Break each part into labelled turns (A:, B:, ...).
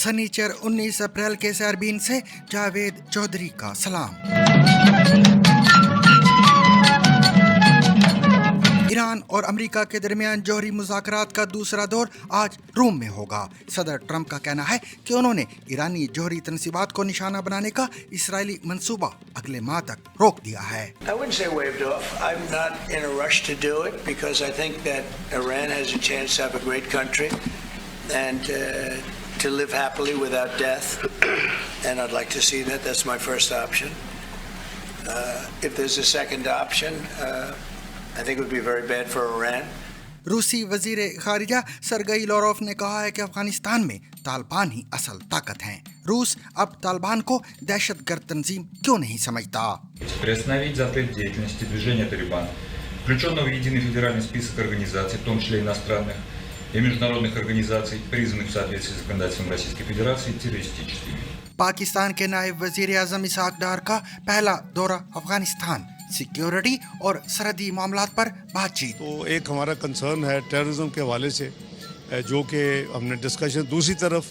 A: सनीचर 19 अप्रैल के सैरबीन से जावेद चौधरी का सलाम। ईरान और अमेरिका के दरमियान जौहरी मुज़ाकरात का दूसरा दौर आज रोम में होगा। सदर ट्रंप का कहना है कि उन्होंने ईरानी जौहरी तनसीबात को निशाना बनाने का इसराइली मंसूबा अगले माह तक रोक दिया है।
B: I wouldn't say waved off. I'm not in a rush to do it because I think that Iran has a chance to have a great country and to live happily without death. And I'd like to see that. That's my first option. If there's a second option, I think it would be very bad for Iran.
A: रूसी वजीर खारिजा Sergei लॉरोफ ने कहा है कि अफगानिस्तान में तालिबान ही असल ताकत हैं। रूस अब तालिबान को दहशतगर्द तंजीम क्यों नहीं समझता?
C: Приостановить запрет деятельности движения «Талибан», включенного в единый федеральный список организаций, в том числе иностранных и международных организаций, признанных в соответствии с законодательством Российской Федерации террористическими.
A: पाकिस्तान के नायब वजीर आज़म इसहाक डार का पहला दौरा अफगानिस्तान, सिक्योरिटी और सरहदी मामलात पर बातचीत।
D: तो एक हमारा कंसर्न है टेररिज्म के हवाले से, जो कि हमने डिस्कशन, दूसरी तरफ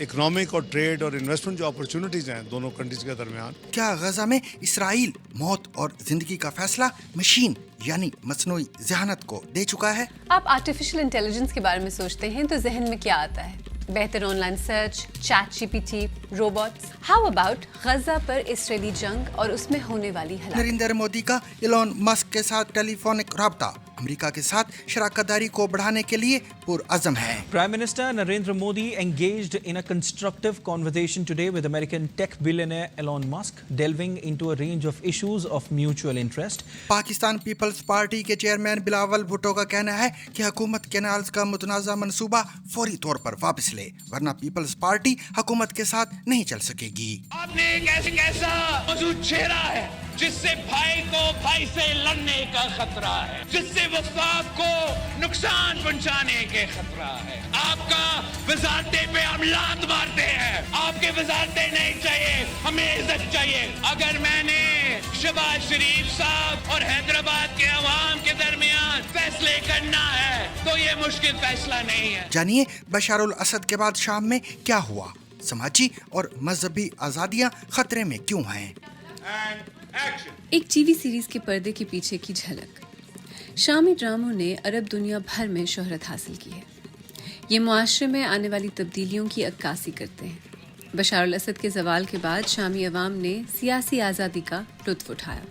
D: इकोनॉमिक और ट्रेड और इन्वेस्टमेंट जो अपॉर्चुनिटीज़ हैं दोनों कंट्रीज़ के दरमियान।
A: क्या गजा में इसराइल मौत और जिंदगी का फैसला मशीन यानी मसनूई ज़हानत को दे चुका है?
E: आप आर्टिफिशियल इंटेलिजेंस के बारे में सोचते हैं तो जहन में क्या आता है? बेहतर online search, chat GPT, robots. How about Gaza पर इजरायली जंग और उसमें होने वाली हलाकत?
A: नरेंद्र मोदी का एलोन मस्क के साथ टेलीफोनिक राब्ता अमेरिका के साथ शराकतदारी को बढ़ाने के लिए पुरअज़म है।
F: Prime Minister Narendra Modi engaged in a constructive conversation today with American tech billionaire Elon Musk, delving into a range of issues of mutual interest.
A: Pakistan people's party के चेयरमैन बिलावल भुट्टो का कहना है कि हुकूमत कैनाल्स का मुतनाज़ा मंसूबा फौरी तौर पर वापस ले, वरना पीपल्स पार्टी हुकूमत के साथ नहीं चल सकेगी।
G: आपने एक ऐसा मौजूद चेहरा है जिससे भाई को भाई से लड़ने का खतरा है, जिससे वफाक को नुकसान पहुंचाने के खतरा है। आपका वजारते पे हम लात मारते हैं, आपके वजारते नहीं चाहिए, हमें इज्जत चाहिए। अगर मैंने शहबाज शरीफ साहब और हैदराबाद के अवाम के दरमियान फैसले करना है तो ये मुश्किल फैसला नहीं है।
A: जानिए बशारुल असद के बाद शाम में क्या हुआ, समाजी और मजहबी आज़ादियाँ खतरे में क्यों हैं?
E: एक टीवी सीरीज के पर्दे के पीछे की झलक। शामी ड्रामों ने अरब दुनिया भर में शोहरत हासिल की है। ये मुआशरे में आने वाली तब्दीलियों की अक्कासी करते हैं। बशार अल असद के जवाल के बाद शामी अवाम ने सियासी आज़ादी का लुत्फ उठाया,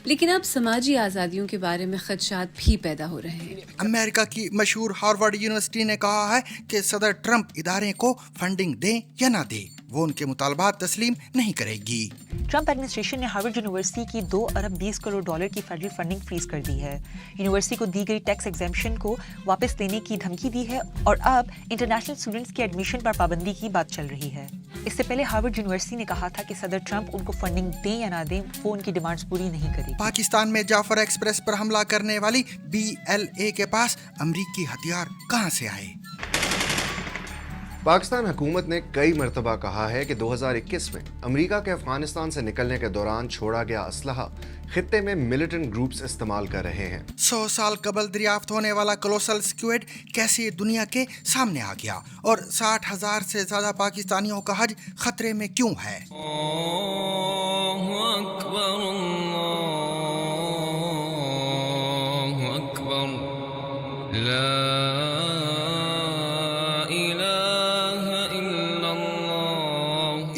E: लेकिन अब समाजी आज़ादियों के बारे में खदशात भी पैदा हो रहे हैं।
A: अमेरिका की मशहूर हार्वर्ड यूनिवर्सिटी ने कहा है कि सदर ट्रंप इदारे को फंडिंग दें या ना दें, वो उनके मुतालबात तस्लीम नहीं करेगी।
H: ट्रंप एडमिनिस्ट्रेशन ने हार्वर्ड यूनिवर्सिटी की $2 अरब 20 करोड़ की फेडरल फंडिंग फ्रीज कर दी है। यूनिवर्सिटी को दी गई टैक्स एग्जेम्पशन को वापस लेने की धमकी दी है और अब इंटरनेशनल स्टूडेंट्स के एडमिशन पर पाबंदी की बात चल रही है। इससे पहले हार्वर्ड यूनिवर्सिटी ने कहा था कि सदर ट्रंप उनको फंडिंग दें या ना दें, वो उनकी डिमांड्स पूरी नहीं करेगी।
A: पाकिस्तान में जाफर एक्सप्रेस पर हमला करने वाली BLA के पास अमरीकी हथियार कहां से आए?
I: पाकिस्तान हुकूमत ने कई मरतबा कहा है कि 2021 में अमेरिका के अफगानिस्तान से निकलने के दौरान छोड़ा गया असलहा खित्ते में मिलिटेंट ग्रुप्स इस्तेमाल कर रहे हैं।
A: 100 साल कबल दरियाफ्त होने वाला कोलोसल स्क्विड कैसे दुनिया के सामने आ गया और 60,000 से ज्यादा पाकिस्तानियों का हज खतरे में क्यों है?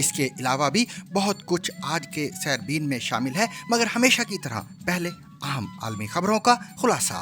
A: इसके अलावा भी बहुत कुछ आज के सैरबीन में शामिल है, मगर हमेशा की तरह पहले अहम आलमी खबरों का खुलासा।